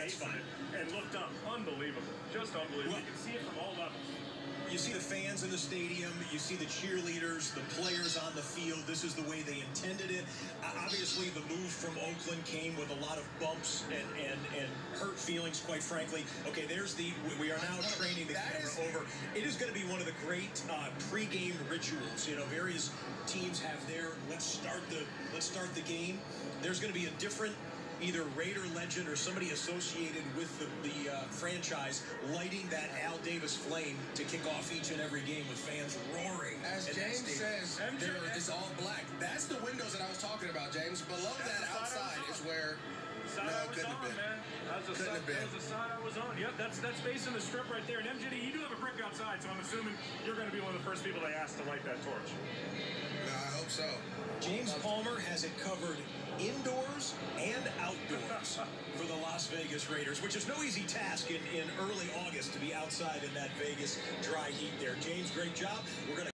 tape on it and looked up. Unbelievable. Just unbelievable. You can see it from all levels. You see the fans in the stadium, you see the cheerleaders, the players on the field. This is the way they intended it. Obviously, the move from Oakland came with a lot of bumps and hurt feelings, quite frankly. Okay, we are now training the camera over. It is going to be one of the great pregame rituals. You know, various teams have their let's start the game. There's going to be a different either Raider legend or somebody associated with the franchise lighting that Al Davis flame to kick off each and every game with fans roaring. As James says, it's all black. That's the windows that I was talking about, James. Below that outside is where... No, couldn't have been. Man. That was the side I was on. Yep, that's facing the strip right there. And MJD, you do have a brick outside, so I'm assuming you're going to be one of the first people they asked to light that torch. No, I hope so. James Palmer has it covered indoors and outdoors for the Las Vegas Raiders, which is no easy task in early August to be outside in that Vegas dry heat there. James, great job. We're going to